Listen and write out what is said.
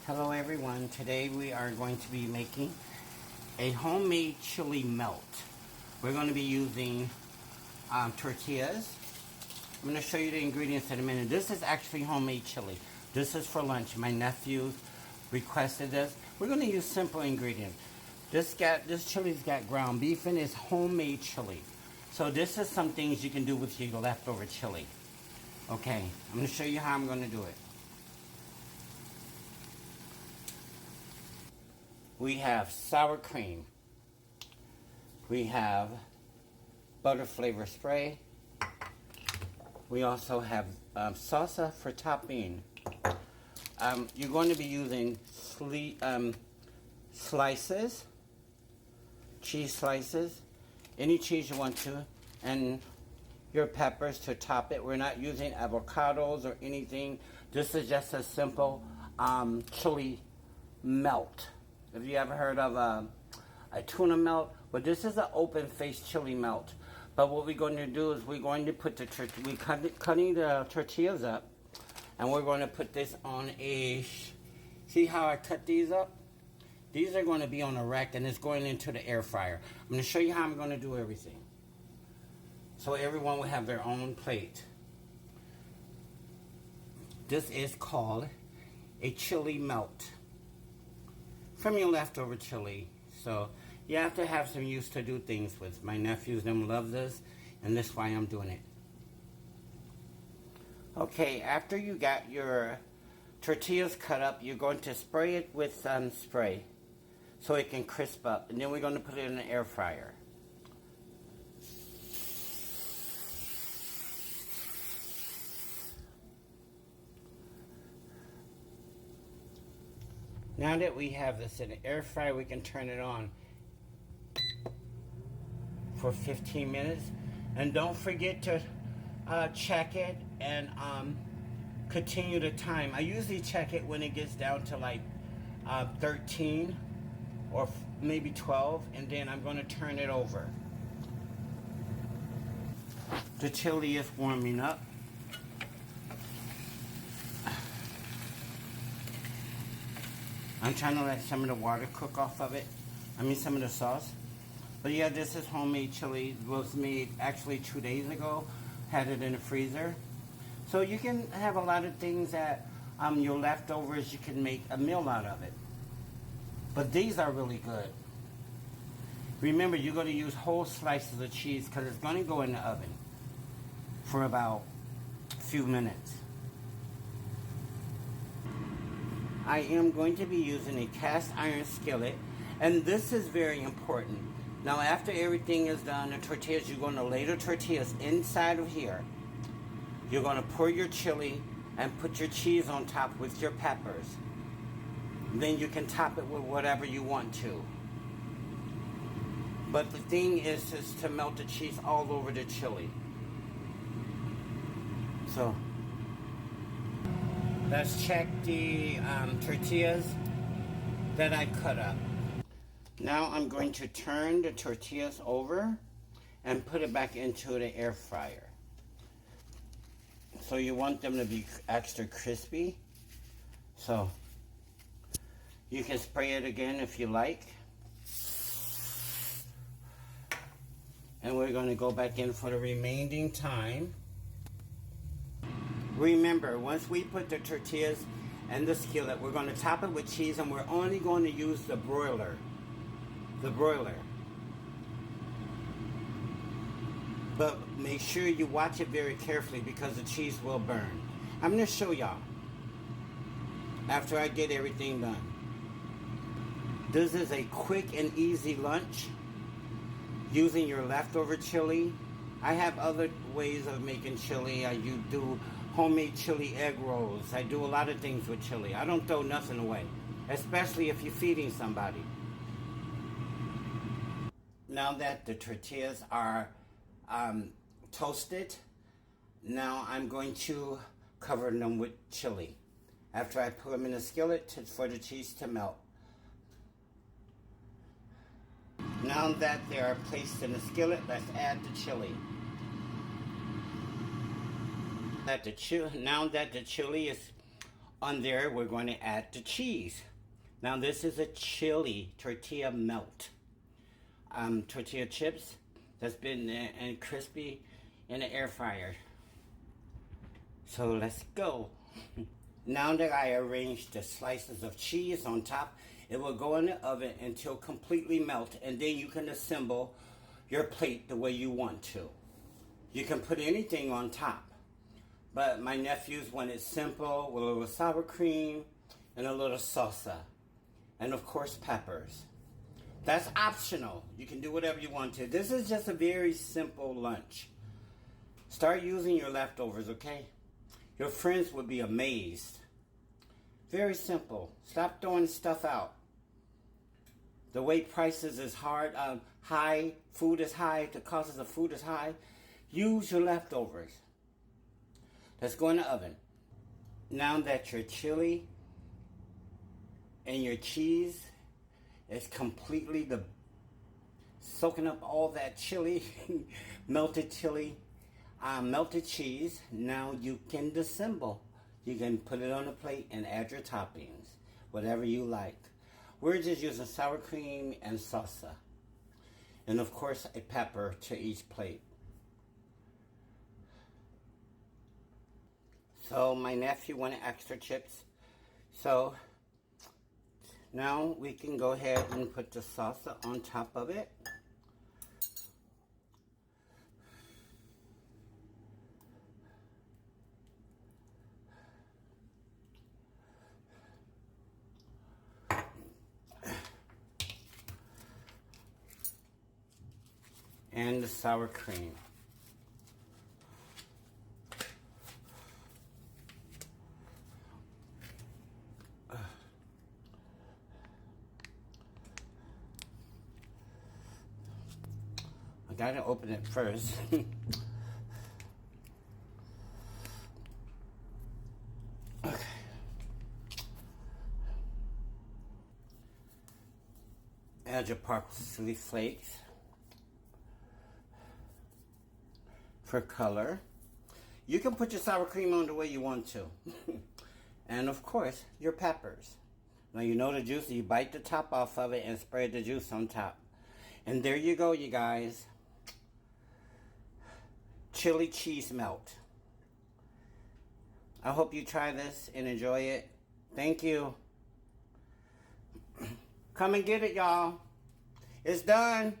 Hello everyone, today we are going to be making a homemade chili melt. We're going to be using tortillas. I'm going to show you the ingredients in a minute. This is actually homemade chili. This is for lunch. My nephew requested this. We're going to use simple ingredients. This chili's got ground beef and it's homemade chili. So this is some things you can do with your leftover chili. Okay, I'm going to show you how I'm going to do it. We have sour cream. We have butter flavor spray. We also have salsa for topping. You're going to be using slices, cheese slices, any cheese you want to, and your peppers to top it. We're not using avocados or anything. This is just a simple chili melt. Have you ever heard of a tuna melt? But this is an open-faced chili melt. But what we're going to do is we're going to put cutting the tortillas up, and we're going to put this on a. See how I cut these up? These are going to be on a rack, and it's going into the air fryer. I'm going to show you how I'm going to do everything, so everyone will have their own plate. This is called a chili melt from your leftover chili. So you have to have some use to do things with. My nephews them love this, and that's why I'm doing it. Okay, after you got your tortillas cut up, you're going to spray it with spray so it can crisp up, and then we're going to put it in the air fryer. Now that we have this in the air fryer, we can turn it on for 15 minutes. And don't forget to check it and continue the time. I usually check it when it gets down to like 13 or maybe 12, and then I'm going to turn it over. The chili is warming up. I'm trying to let some of the water cook off of it. Some of the sauce. But yeah, this is homemade chili. It was made actually 2 days ago. Had it in the freezer. So you can have a lot of things that your leftovers, you can make a meal out of it. But these are really good. Remember, you're going to use whole slices of cheese because it's going to go in the oven for about a few minutes. I am going to be using a cast iron skillet, and this is very important. Now after everything is done, the tortillas, you're going to lay the tortillas inside of here. You're going to pour your chili and put your cheese on top with your peppers. Then you can top it with whatever you want to. But the thing is to melt the cheese all over the chili. So let's check the tortillas that I cut up. Now I'm going to turn the tortillas over and put it back into the air fryer. So you want them to be extra crispy. So you can spray it again if you like. And we're going to go back in for the remaining time. Remember, once we put the tortillas and the skillet, we're going to top it with cheese, and we're only going to use the broiler. But make sure you watch it very carefully because the cheese will burn. I'm going to show y'all after I get everything done. This is a quick and easy lunch using your leftover chili. I have other ways of making chili. You do homemade chili egg rolls. I do a lot of things with chili. I don't throw nothing away, especially if you're feeding somebody. Now that the tortillas are toasted, now I'm going to cover them with chili after I put them in a skillet for the cheese to melt. Now that they are placed in the skillet, let's add the chili. Now that the chili is On there, we're going to add the cheese. Now, this is a chili tortilla melt. Tortilla chips that's been and crispy in the air fryer. So let's go. Now that I arranged the slices of cheese on top, it will go in the oven until completely melt, and then you can assemble your plate the way you want to. You can put anything on top, but my nephews want it simple with a little sour cream and a little salsa, and of course peppers. That's optional. You can do whatever you want to. This is just a very simple lunch. Start using your leftovers, okay? Your friends would be amazed. Very simple. Stop throwing stuff out. The way prices is high, food is high, the cost of food is high. Use your leftovers. Let's go in the oven. Now that your chili and your cheese is completely soaking up all that chili, melted cheese, now you can disassemble. You can put it on a plate and add your toppings, whatever you like. We're just using sour cream and salsa. And of course, a pepper to each plate. So my nephew wanted extra chips. So now we can go ahead and put the salsa on top of it. And the sour cream. I gotta open it first. Okay. Add your parsley flakes for color. You can put your sour cream on the way you want to. And of course, your peppers. Now you know the juice, you bite the top off of it and spread the juice on top. And there you go, you guys. Chili cheese melt. I hope you try this and enjoy it. Thank you. Come and get it, y'all. It's done.